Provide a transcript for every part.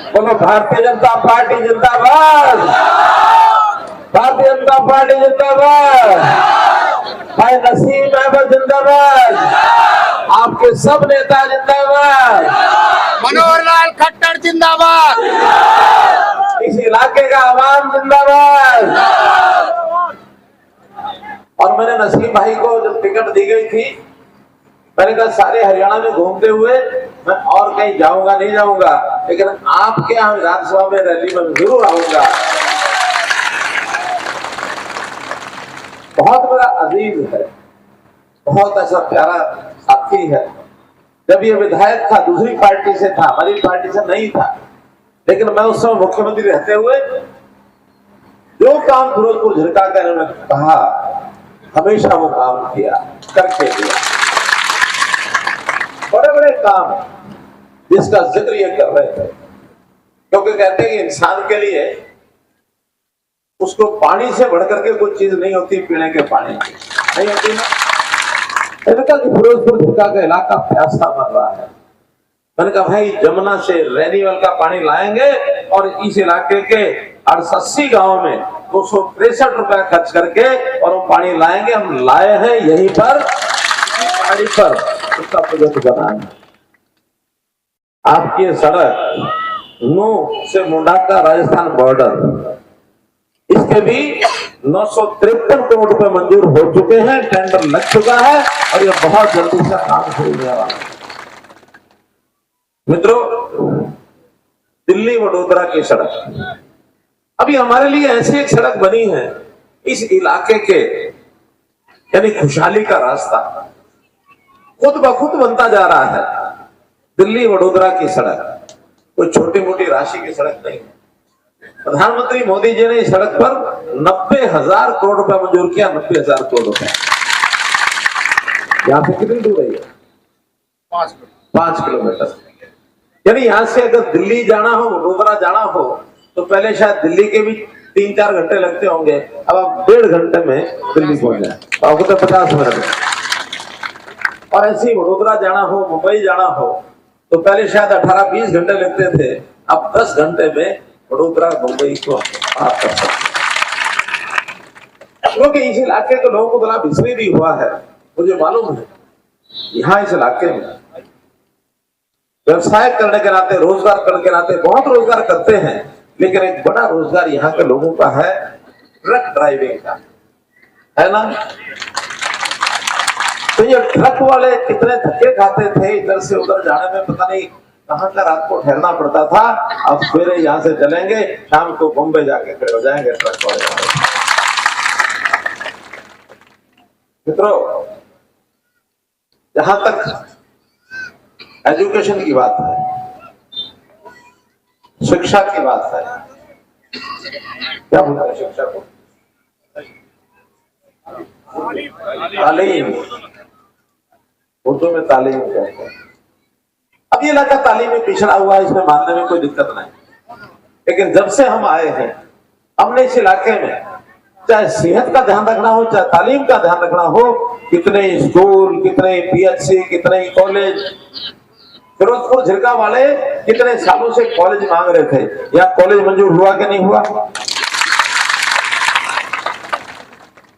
बोलो भारतीय जनता पार्टी जिंदाबाद, भारतीय जनता पार्टी जिंदाबाद, भाई नसीम अहमद जिंदाबाद, आपके सब नेता जिंदाबाद, मनोहर लाल खट्टर जिंदाबाद, इस इलाके का आवाम जिंदाबाद। और मैंने नसीम भाई को जब टिकट दी गई थी, मैंने कहा सारे हरियाणा में घूमते हुए मैं और कहीं जाऊंगा नहीं जाऊंगा, लेकिन आपके यहाँ विधानसभा में रैली में जरूर आऊंगा। बहुत बड़ा अजीज है, बहुत ऐसा प्यारा साथी है। जब ये विधायक था दूसरी पार्टी से था, हमारी पार्टी से नहीं था, लेकिन मैं उस समय मुख्यमंत्री रहते हुए जो काम फिरोजपुर झिरका का इन्होंने कहा, हमेशा वो काम किया, करके दिया। बड़े बड़े काम जिसका जिक्र ये कर रहे थे, क्योंकि कहते हैं कि इंसान के लिए उसको पानी से बढ़कर के कोई चीज नहीं होती, पीने के पानी नहीं होती ना। मैंने कहा कि फिरोजपुर झिरका का इलाका प्यासा मर रहा है। मैंने कहा भाई जमुना से रेनीवल का पानी लाएंगे और इस इलाके के 88 गांव में 263 रुपया खर्च करके और वो पानी लाएंगे। हम लाए हैं यहीं पर पहाड़ी पर, उसका प्रोजेक्ट बनाना। आपकी ये सड़क नूह से मुंडाका राजस्थान बॉर्डर, इसके भी 953 करोड़ रुपए मंजूर हो चुके हैं, टेंडर लग चुका है और ये बहुत जल्दी से काम शुरू होने वाला है। मित्रों, दिल्ली वडोदरा की सड़क अभी हमारे लिए ऐसी एक सड़क बनी है, इस इलाके के यानी खुशहाली का रास्ता खुद ब खुद बनता जा रहा है। दिल्ली वडोदरा की सड़क कोई छोटी मोटी राशि की सड़क नहीं है। प्रधानमंत्री मोदी जी ने इस सड़क पर 90,000 करोड़ रुपया मंजूर किया। 90,000 करोड़ रुपया। यहां से कितनी दूर है? 5 किलोमीटर। यानी यहां से अगर दिल्ली जाना हो, वडोदरा जाना हो, तो पहले शायद दिल्ली के भी 3-4 घंटे लगते होंगे, अब आप 1.5 घंटे में दिल्ली पहुंच जाए, आपको तो 50 मिनट। और ऐसे ही वडोदरा जाना हो, मुंबई जाना हो, तो पहले शायद 18-20 घंटे लगते थे, अब 10 घंटे में वडोदरा मुंबई को आप कर सकते। क्योंकि इस इलाके के लोगों को बड़ा बिस्री भी हुआ है, मुझे मालूम है। यहाँ इस इलाके में व्यवसाय करने के नाते, रोजगार करने के नाते बहुत रोजगार करते हैं, लेकिन एक बड़ा रोजगार यहाँ के लोगों का है ट्रक ड्राइविंग का, है ना। तो ये ट्रक वाले कितने धक्के खाते थे, इधर से उधर जाने में पता नहीं कहां का रात को ठहरना पड़ता था। अब सवेरे यहां से चलेंगे, शाम को बॉम्बे जाके खड़े हो जाएंगे ट्रक वाले। मित्रों, जहां तक एजुकेशन की बात है, शिक्षा की बात है, क्या बोलते हैं शिक्षा को? तालीम, उर्दू में तालीम कहते हैं। अब ये इलाका तालीम में पिछड़ा हुआ है, इसमें मानने में कोई दिक्कत नहीं, लेकिन जब से हम आए हैं, हमने इस इलाके में चाहे सेहत का ध्यान रखना हो, चाहे तालीम का ध्यान रखना हो, कितने स्कूल, कितने पीएचसी, कितने कॉलेज। फिरोजपुर झिरका वाले कितने सालों से कॉलेज मांग रहे थे, या कॉलेज मंजूर हुआ कि नहीं हुआ?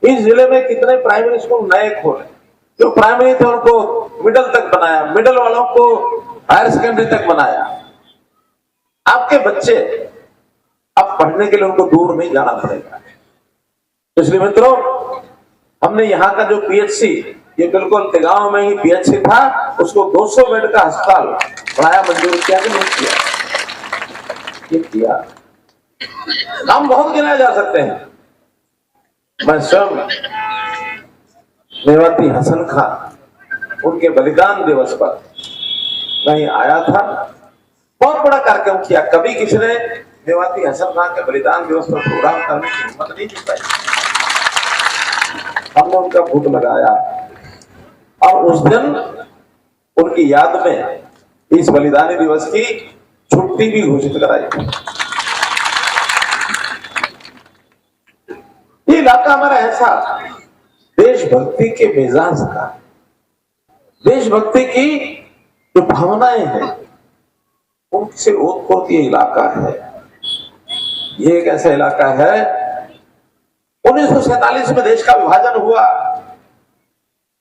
इस जिले में कितने प्राइमरी स्कूल नए खोले, जो प्राइमरी थे उनको मिडिल तक बनाया, मिडिल वालों को हायर सेकेंडरी तक बनाया। आपके बच्चे अब पढ़ने के लिए उनको दूर नहीं जाना पड़ेगा। इसलिए मित्रों, हमने यहाँ का जो पीएचसी, ये बिल्कुल गांव में ही पीएचसी था, उसको 200 बेड का अस्पताल बनाया, मंजूर किया कि नहीं किया? ये किया। नाम बहुत गिनाए जा सकते हैं। मैं स्वयं मेवाती हसन खान, उनके बलिदान दिवस पर मैं आया था, बहुत बड़ा कार्यक्रम किया। कभी किसी ने मेवाती हसन खान के बलिदान दिवस पर प्रोग्राम करने की हिम्मत नहीं की पाई। हमने उनका भूत लगाया और उस दिन उनकी याद में इस बलिदानी दिवस की छुट्टी भी घोषित कराई। ये इलाका हमारा ऐसा देशभक्ति के मिजाज का, देशभक्ति की जो भावनाएं हैं, उनसे ओत-प्रोत ये इलाका है। ये एक ऐसा इलाका है, 1947 में देश का विभाजन हुआ,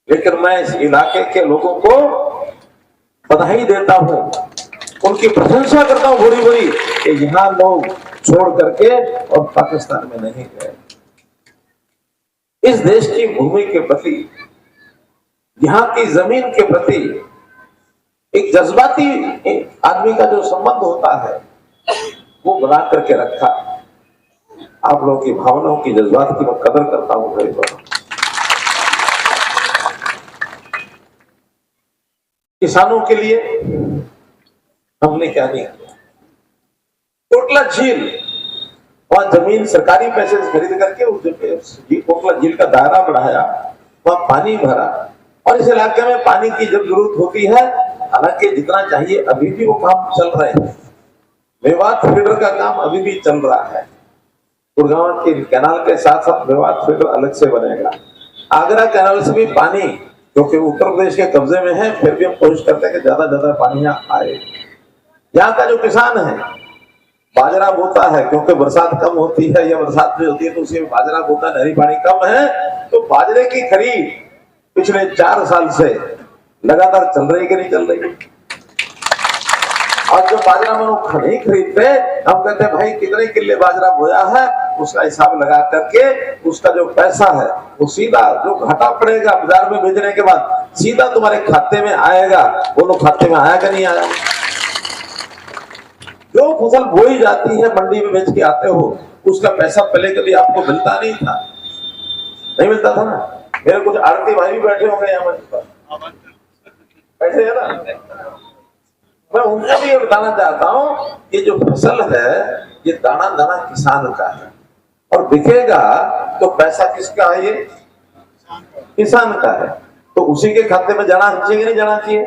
लेकिन मैं इस इलाके के लोगों को बधाई देता हूं, उनकी प्रशंसा करता हूं भूरी भूरी कि यहां लोग छोड़ करके और पाकिस्तान में नहीं गए। इस देश की भूमि के प्रति, यहां की जमीन के प्रति एक जज्बाती आदमी का जो संबंध होता है वो बना करके रखा। आप लोगों की भावनाओं की, जज्बात की मैं कदर करता हूं भाई बहनों। किसानों के लिए हमने क्या नहीं किया। कोटला झील, वहां जमीन सरकारी पैसे से खरीद करके उस कोटला झील का दायरा बढ़ाया, वहां पानी भरा, और इस इलाके में पानी की जब जरूरत होती है, हालांकि जितना चाहिए अभी भी वो काम चल रहे हैं। मेवात फीडर का काम अभी भी चल रहा है। गुड़गांव के कैनाल के साथ साथ मेवात फीडर अलग से बनेगा। आगरा कैनाल से भी पानी, क्योंकि उत्तर प्रदेश के कब्जे में है, फिर भी हम कोशिश करते हैं कि ज्यादा ज्यादा पानी यहाँ आए। यहाँ का जो किसान है बाजरा बोता है, क्योंकि बरसात कम होती है या बरसात नहीं होती है तो उसे बाजरा बोता, नहरी पानी कम है, तो बाजरे की खरीद पिछले 4 साल से लगातार चल रही है कि नहीं चल रही है। और जो बाजरा में लोग नहीं खरीदते, हम कहते हैं भाई कितने किले बाजरा बोया है, उसका हिसाब लगा करके उसका जो पैसा है वो सीधा जो घाटा पड़ेगा बाजार में बेचने के बाद सीधा तुम्हारे खाते में आएगा। वो लोग खाते में आया कि नहीं आया। जो फसल बोई जाती है मंडी में बेच के आते हो, उसका पैसा पहले कभी आपको मिलता नहीं था, नहीं मिलता था ना। मेरे कुछ आड़ती भाई भी बैठे होंगे यहाँ पर, बैठे है ना। मैं उनको भी ये बताना चाहता हूँ कि जो फसल है ये दाना दाना किसान का है, और बिकेगा तो पैसा किसका है, ये किसान का है। तो उसी के खाते में जाना चाहिए कि नहीं जाना चाहिए।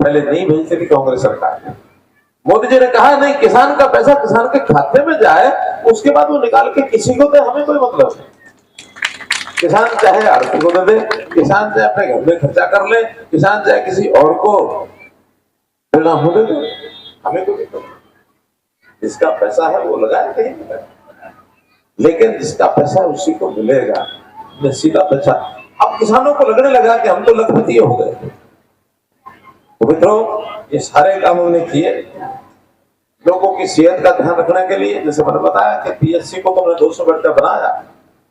पहले नहीं भेजती थी कांग्रेस सरकार। मोदी जी ने कहा नहीं, किसान का पैसा किसान के खाते में जाए, उसके बाद वो निकाल के किसी को दे, हमें कोई मतलब नहीं। किसान चाहे आड़ती को दे दे, किसान चाहे अपने घर में खर्चा कर ले, किसान चाहे किसी और को बोलना हो दे, हमें कोई दिक्कत नहीं। जिसका पैसा है वो लगाए कहीं, लेकिन जिसका पैसा उसी को मिलेगा, सीधा पैसा। अब किसानों को लगने लगा कि हम तो लखपति हो गए। तो मित्रों, ये सारे काम हमने किए लोगों की सेहत का ध्यान रखने के लिए। जैसे मैंने बताया कि पीएचसी को तो हमने 200 बेड का बनाया,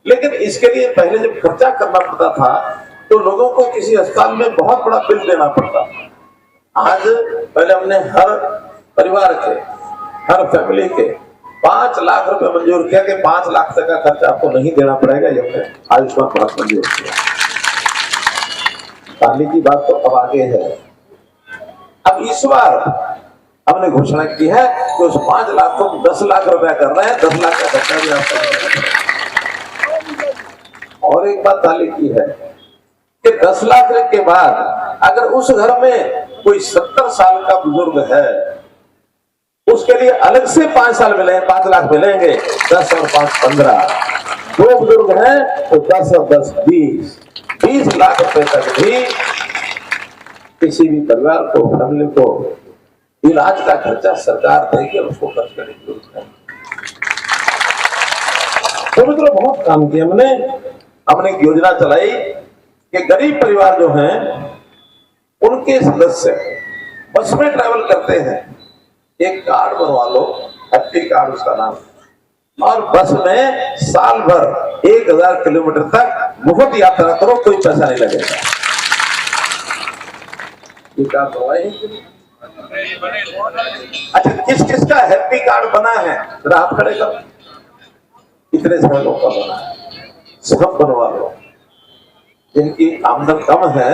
लेकिन इसके लिए पहले जब खर्चा करना पड़ता था तो लोगों को किसी अस्पताल में बहुत बड़ा बिल देना पड़ता था। आज पहले हमने हर परिवार के, हर फैमिली के 5 लाख रुपए मंजूर किया कि 5 लाख तक का खर्चा आपको नहीं देना पड़ेगा। ये हमने आयुष्मान भारत मंजूर किया। ताली की बात तो अब आगे है। अब इस बार हमने घोषणा की है कि उस 5 लाख को 10 लाख रुपया कर रहे हैं। 10 लाख का खर्चा भी आपका। और एक बात ताली की है कि 10 लाख के बाद अगर उस घर में कोई 70 साल का बुजुर्ग है, उसके लिए अलग से 5 साल मिलेंगे, 5 लाख मिलेंगे। 10 और 5 15, 2 बुजुर्ग हैं तो 10 और 10 20 लाख रुपए तक भी किसी भी परिवार को, फैमिली को इलाज का खर्चा सरकार देगी और उसको खर्च करने की जरूरत है। तो मित्रों, बहुत काम किया हमने एक योजना चलाई कि गरीब परिवार जो हैं उनके सदस्य बस में ट्रैवल करते हैं, एक कार्ड बनवा लो, हैप्पी कार्ड उसका नाम, और बस में साल भर 1000 किलोमीटर तक मुफ्त यात्रा करो, कोई पैसा नहीं लगेगा। ये कार्ड बनवाए। अच्छा, किस किस का हैप्पी कार्ड बना है जरा हाथ खड़े करो। इतने सारे लोगों का बना है, सब बनवा लो। जिनकी आमदन कम है,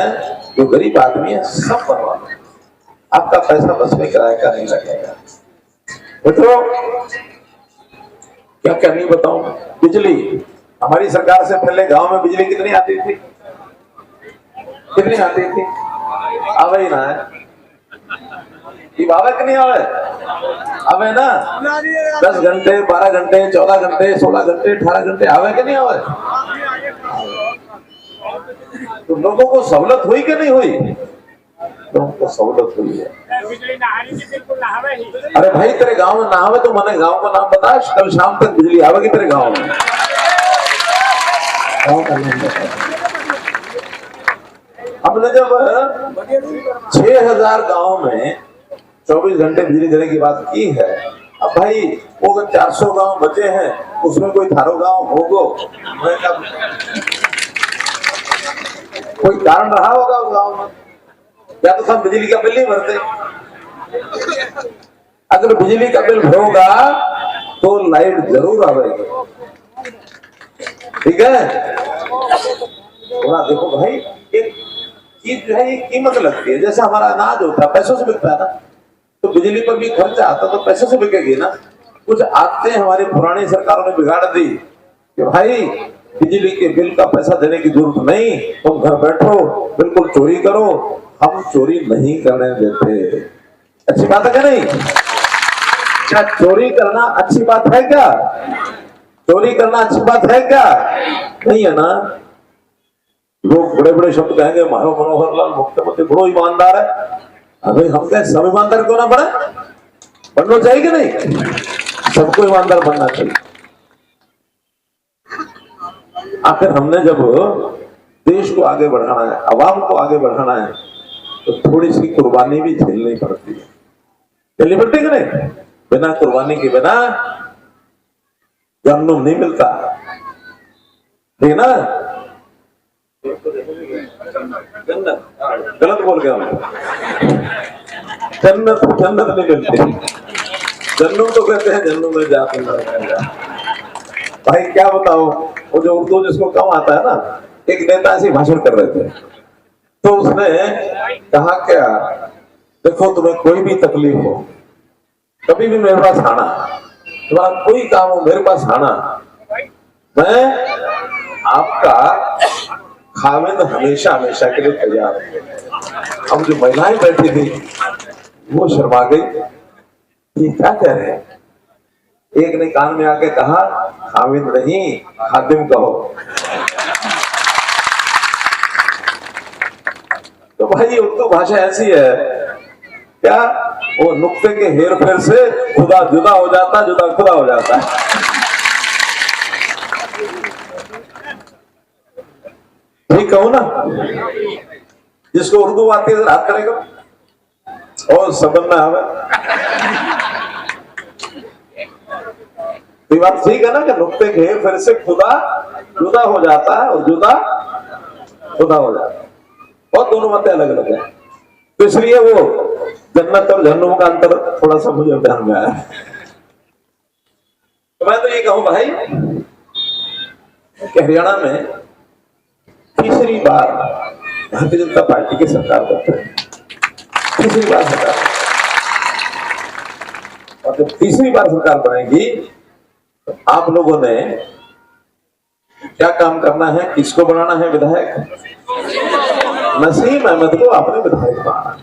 जो गरीब आदमी है, सब बनवा लो। आपका पैसा बस में किराए का नहीं लगेगा। मित्रों, क्या क्या नहीं बताऊं। बिजली, हमारी सरकार से पहले गांव में बिजली कितनी आती थी? कितनी आती थी? आवे ही ना है, आवे कि नहीं आवे? आवे ना। 10 घंटे, 12 घंटे, 14 घंटे, 16 घंटे, 18 घंटे आवे कि नहीं आवे? तो लोगों को सहूलत हुई कि नहीं हुई? तो हमको सहूलत हुई है। बिजली नहारी भी बिल्कुल नहावे ही। अरे भाई तेरे गांव में नहावे तो मैंने गांव का नाम बता, कल शाम तक बिजली आवेगी तेरे गांव में। गांव का नाम बता। हमने जब 6000 गांव में 24 घंटे बिजली देने की बात की है, अब भाई वो अगर 400 गांव बचे हैं उसमें कोई थारो गांव होगो, कोई कारण रहा होगा उस गांव में, या तो सब बिजली का बिल नहीं भरते। अगर बिजली का बिल भरोगा तो लाइट जरूर आवेगी, ठीक है। थोड़ा देखो भाई, एक चीज जो है ये कीमत लगती है, जैसे हमारा अनाज होता है पैसों से बिकता है ना, तो बिजली पर भी खर्चा आता तो पैसों से बिकेगी ना। कुछ आते हमारी पुरानी सरकारों ने बिगाड़ दी कि भाई बिजली के बिल का पैसा देने की जरूरत नहीं, तुम घर बैठो बिल्कुल चोरी करो। हम चोरी नहीं करने देते। अच्छी बात है क्या नहीं? क्या चोरी करना अच्छी बात है क्या? चोरी करना अच्छी बात है क्या? नहीं है ना। लोग बड़े बड़े शब्द कहेंगे मारो मनोहर लाल मुख्यमंत्री बड़ो ईमानदार है। अभी हम क्या सब ईमानदार क्यों ना बने? बनना चाहिए कि नहीं? सबको ईमानदार बनना चाहिए। आखिर हमने जब देश को आगे बढ़ाना है, आवाम को आगे बढ़ाना है, तो थोड़ी सी कुर्बानी भी झेलनी पड़ती है। झेलनी पड़ती है कि नहीं? बिना कुर्बानी के बिना जन्म नहीं मिलता, ठीक है ना। गलत बोल गया हम। जन्नत जन्नत नहीं मिलती, जन्नत तो कहते हैं जन्नत में जा। भाई क्या बताओ, वो जो उर्दू जिसको कम आता है ना, एक नेता ऐसे भाषण कर रहे थे, तो उसने कहा क्या, देखो तुम्हें कोई भी तकलीफ हो कभी भी मेरे पास आना, तुम्हारा कोई काम हो मेरे पास आना, मैं आपका खामिद हमेशा हमेशा के लिए तैयार हूं। अब जो महिलाएं बैठी थी वो शर्मा गई, ये क्या कह रहे हैं। एक ने कान में आके कहा खामिद नहीं खादिम कहो। तो भाई उर्दू भाषा ऐसी है क्या, वो नुक्ते के हेर फेर से खुदा जुदा हो जाता, जुदा खुदा हो जाता है। ठीक कहूं ना? जिसको उर्दू आती है हाथ करेगा और सबन में आवे। तो बात ठीक है ना कि नुक्ते के हेर फेर से खुदा जुदा हो जाता है और जुदा खुदा हो जाता है, और दोनों बातें अलग अलग है। तो इसलिए वो जन्नत और जहन्नुम का अंतर थोड़ा सा मुझे ध्यान में आया। तो मैं तो ये कहूं भाई कि हरियाणा में तीसरी बार भारतीय जनता पार्टी की सरकार बनती है, तीसरी बार सरकार, और जब तीसरी बार सरकार बनेगी तो आप लोगों ने क्या काम करना है, किसको बनाना है विधायक? नसीम अहमद को आपने विधायक बनाना है।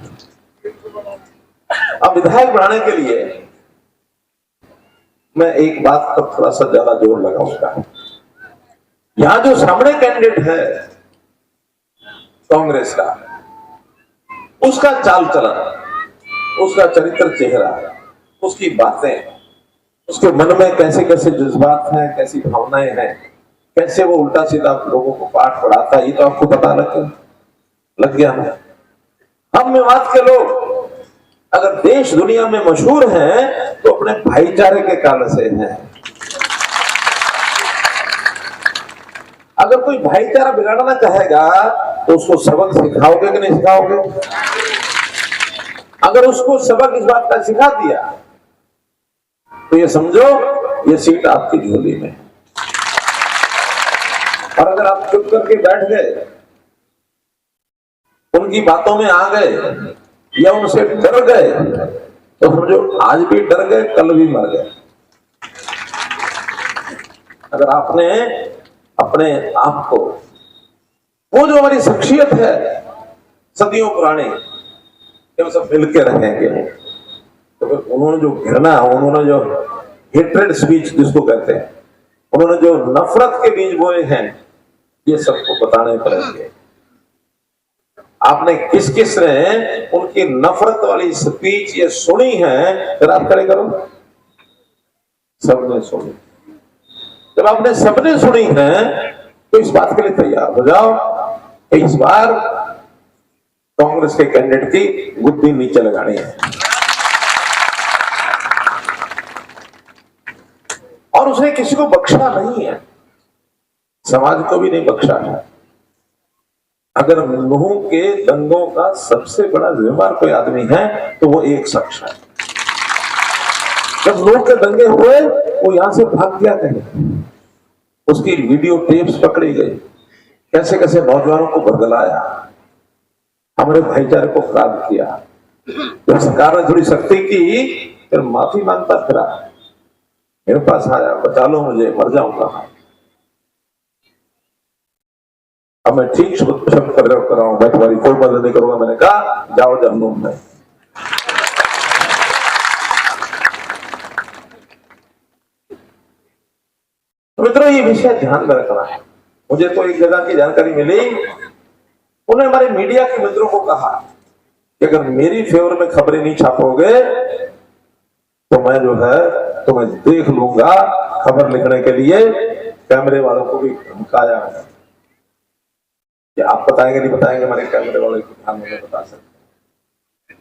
अब विधायक बनाने के लिए मैं एक बात पर थोड़ा सा ज्यादा जोर लगाऊंगा। यहां जो सामने कैंडिडेट है कांग्रेस का, उसका चाल चलन, उसका चरित्र चेहरा, उसकी बातें, उसके मन में कैसे कैसे जज्बात हैं, कैसी भावनाएं हैं, कैसे वो उल्टा सीधा लोगों को पाठ पढ़ाता है, ये तो आपको पता लग गया ना। हम मेवात के लोग अगर देश दुनिया में मशहूर हैं तो अपने भाईचारे के कारण से हैं। अगर कोई भाईचारा बिगाड़ना चाहेगा तो उसको सबक सिखाओगे कि नहीं सिखाओगे? अगर उसको सबक इस बात का सिखा दिया तो ये समझो ये सीट आपकी झोली में। और अगर आप चुप करके बैठ गए, उनकी बातों में आ गए या उनसे डर गए, तो समझो आज भी डर गए, कल भी मर गए। अगर आपने अपने आप को, वो जो हमारी शख्सियत है सदियों पुरानी, हम सब मिलके रहेंगे, तो फिर उन्होंने जो घृणा, उन्होंने जो हेट्रेड स्पीच जिसको कहते हैं, उन्होंने जो नफरत के बीज बोए हैं, ये सबको बताने पड़ेंगे। आपने किस किस ने उनकी नफरत वाली स्पीच ये सुनी है, फिर आप खड़े करो। सबने सुनी। जब आपने सबने सुनी है तो इस बात के लिए तैयार हो जाओ कि इस बार कांग्रेस के कैंडिडेट की गुद्दी नीचे लगानी है। और उसने किसी को बख्शा नहीं है, समाज को भी नहीं बख्शा है। अगर नूह के दंगों का सबसे बड़ा जिम्मेदार कोई आदमी है तो वो एक शख्स है। जब नूह के दंगे हुए वो यहां से भाग गया कहीं, उसकी वीडियो टेप्स पकड़ी गई, कैसे कैसे नौजवानों को बरगलाया, हमारे भाईचारे को खराब किया। जब सरकार ने थोड़ी सख्ती की फिर माफी मांगता फिरा, मेरे पास आया, बचा लो मुझे, मर जाऊंगा। अब मैं ठीक शब्द कर रहा हूं, मैं तुम्हारी कोई मदद नहीं करूंगा। मैंने कहा जाओ जहन्नुम में। तो मित्रों ये विषय ध्यान में रखना है। मुझे तो एक जगह की जानकारी मिली, उन्होंने हमारे मीडिया के मित्रों को कहा कि अगर मेरी फेवर में खबरें नहीं छापोगे तो मैं जो है तुम्हें देख लूंगा। खबर लिखने के लिए कैमरे वालों को भी धमकाया है कि आप बताएंगे नहीं बताएंगे, हमारे कैमरे वाले को ध्यान में बता सकते।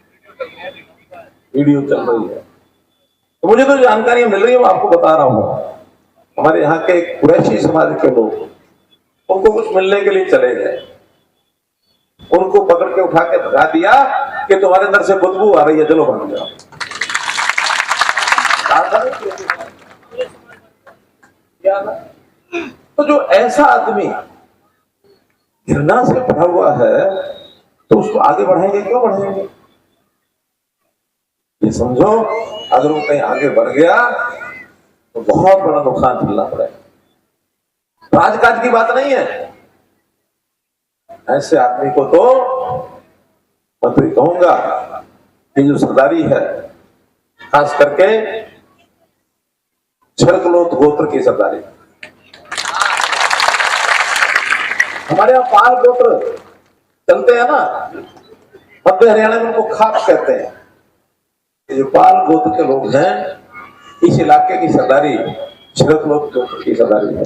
वीडियो चल रही है तो मुझे तो जानकारी मिल रही है, मैं आपको बता रहा हूं। हमारे यहाँ के कुरैशी समाज के लोग, उनको कुछ मिलने के लिए चले गए, उनको पकड़ के उठा के भगा दिया कि तुम्हारे अंदर से बदबू आ रही है, चलो भाग जाओ। तो जो ऐसा आदमी घृणा से भरा हुआ है तो उसको आगे बढ़ाएंगे, क्यों बढ़ाएंगे? ये समझो अगर वो कहीं आगे बढ़ गया तो बहुत बड़ा नुकसान झेलना पड़ेगा। राजकाज की बात नहीं है, ऐसे आदमी को तो मैं तो ये कहूंगा कि जो सरदारी है, खास करके छरकलोत गोत्र की सरदारी, हमारे यहाँ पाल गोत्र चलते हैं ना, मध्य हरियाणा में उनको खाप कहते हैं। ये जो पाल गोत्र के लोग हैं, इस इलाके की सरदारी छरकलोत गोत्र की सरदारी है।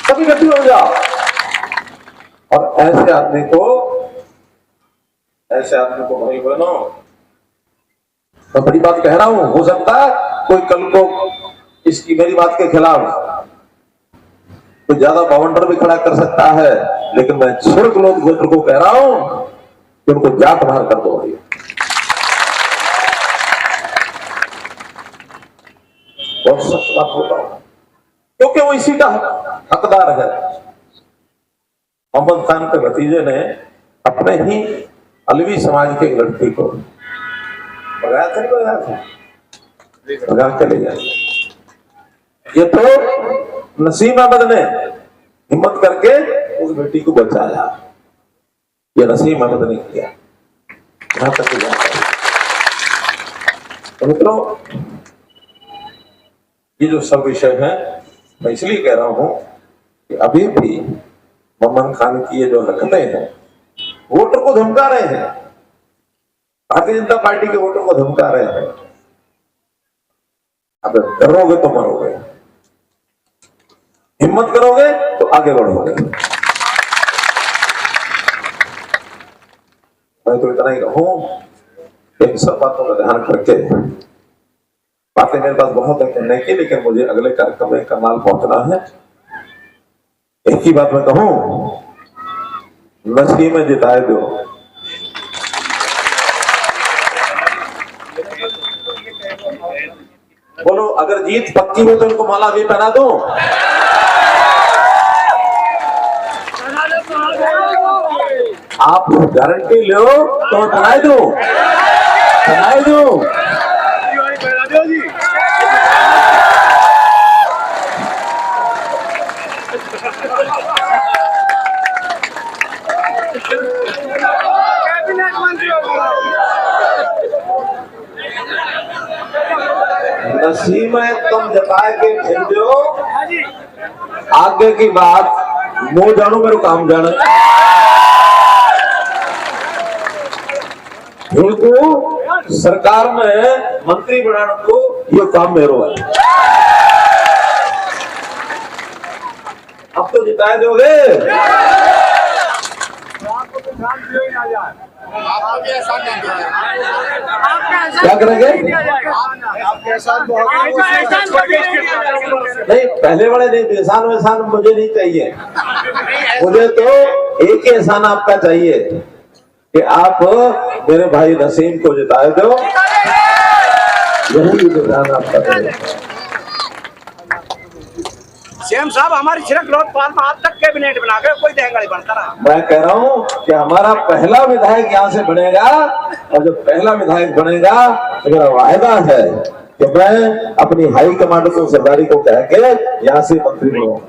कभी इकट्ठी हो जाओ और ऐसे आदमी को भाई बनो। मैं बड़ी बात कह रहा हूं, हो सकता है कोई कल को इसकी मेरी बात के खिलाफ तो ज्यादा बाउंडर भी खड़ा कर सकता है, लेकिन मैं छरकलोत गोत्र को कह रहा हूं कि उनको जात बाहर कर दो। बहुत सख्त बात होता हूं क्योंकि वो इसी का हकदार है। मोहम्मद खान के भतीजे ने अपने ही अलवी समाज के लड़की को भगा के ले गया। ये तो नसीम अहमद ने हिम्मत करके उस बेटी को बचाया, ये नसीम अहमद ने किया। यहां तक तो मित्रों ये जो सब विषय है, मैं इसलिए कह रहा हूं कि अभी भी मोहम्मद खान की ये जो हरकतें हैं, वोटर को धमका रहे हैं, भारतीय जनता पार्टी के वोटर को धमका रहे हैं। अब डरोगे तो मरोगे, हिम्मत करोगे तो आगे बढ़ोगे। मैं तो इतना ही कहूं कि इन सब बातों का ध्यान करके, बातें मेरे पास बहुत है कहने की, लेकिन मुझे अगले कार्यक्रम में करनाल पहुंचना है। एक ही बात मैं कहूं, नसीब में जिताए दो। बोलो अगर जीत पक्की हो तो उनको माला भी पहना दो। आप गारंटी लो तो मैं पहनाए दो। नसीब में तुम जता के भेजो, आगे की बात मुंह जानो मेरे काम जाना। इनको सरकार में मंत्री बनाने को ये काम मेरो है। अब तो जिताए दोगे, क्या करेंगे? नहीं, पहले वाले नहीं, एहसान वहसान मुझे नहीं चाहिए। मुझे तो एक ही एहसान आपका चाहिए कि आप मेरे भाई नसीम को जिताए दो, यही एहसान आपका चाहिए। सीएम साहब हमारी सिर्फ लोकपाल में आज तक कैबिनेट बना के कोई दहंगाई बनता रहा। मैं कह रहा हूँ कि हमारा पहला विधायक यहाँ से बनेगा, और जब पहला विधायक बनेगा मेरा वायदा है कि मैं अपनी हाई कमांड को, सरदारी को कह के यहाँ से मंत्री बनूंगा।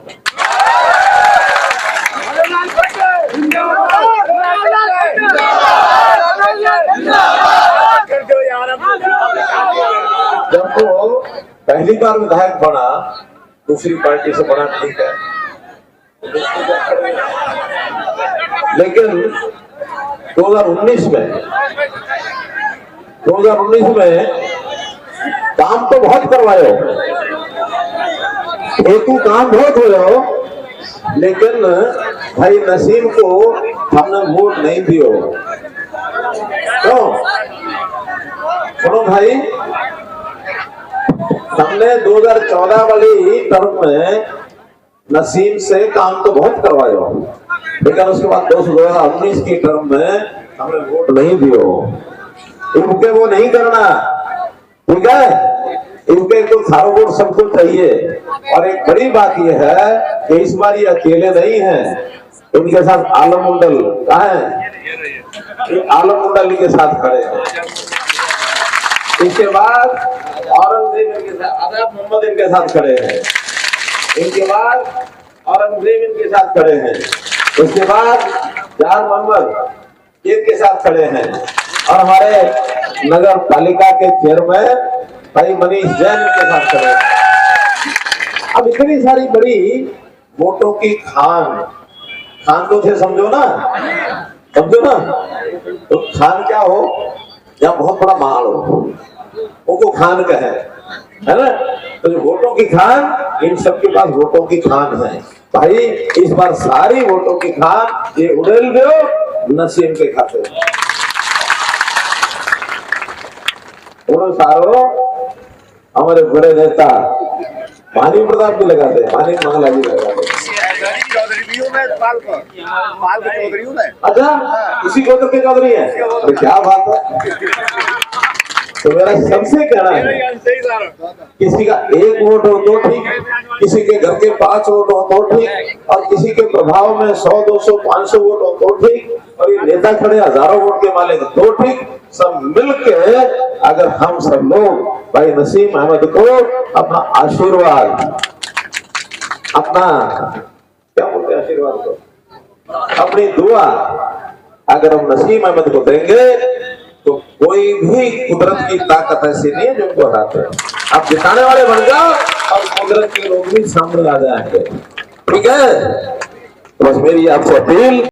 जब वो पहली बार विधायक बना, दूसरी पार्टी से बना, ठीक है, लेकिन 2019 में काम तो बहुत करवाए हो, हेतु काम बहुत हो, लेकिन भाई नसीम को हमने वोट नहीं दियो। तो सुनो भाई, हमने 2014 वाली टर्म में नसीम से काम तो बहुत करवाए हो, लेकिन उसके बाद 2019 की टर्म में हमने वोट नहीं दियो। इनके वो नहीं करना, ठीक है? इनके तो सारा वोट सबको चाहिए। और एक बड़ी बात यह है कि इस बार ये अकेले नहीं है, इनके साथ आलम मंडल कहाँ है? आलम मंडल के साथ खड़े हैं। इसके बाद औरंगजेब इनके साथ, आजाद मोहम्मद इनके साथ खड़े हैं। इनके बाद औरंगजेब इनके साथ खड़े हैं। उसके बाद जान मोहम्मद इनके साथ खड़े हैं। और हमारे नगर पालिका के चेयरमैन भाई मनीष जैन इनके साथ खड़े हैं। अब इतनी सारी बड़ी वोटों की खान तो थे, समझो ना, तो खान क्या हो या बहुत बड़ा माल हो, वो खान का है ना? तो जो वोटों की खान, इन सबके पास वोटों की खान है भाई। इस बार सारी वोटों की खान ये उड़ेल दो नसीम के खाते। सारो हमारे बड़े नेता मानी प्रताप भी लगाते, मानी मंगला भी लगाते। अच्छा, इसी गोत्र के चौधरी है, तो क्या बात है। तो मेरा सबसे कहना है, किसी का 1 वोट हो तो ठीक, किसी के घर के 5 वोट हो तो ठीक, और किसी के प्रभाव में 100, 200, 500 वोट हो तो ठीक, और ये नेता खड़े हजारों वोट के मालिक तो ठीक। सब मिलके अगर हम सब लोग भाई नसीम अहमद को अपना आशीर्वाद, अपना क्या बोलते हैं आशीर्वाद को, अपनी दुआ अगर हम नसीम अहमद को देंगे तो कोई भी कुदरत की ताकत ऐसी नहीं है जो उनको हराते। आप जिताने वाले बन जाओ और कुदरत के लोग भी सामने आ जाएंगे, ठीक है? बस मेरी आपसे अपील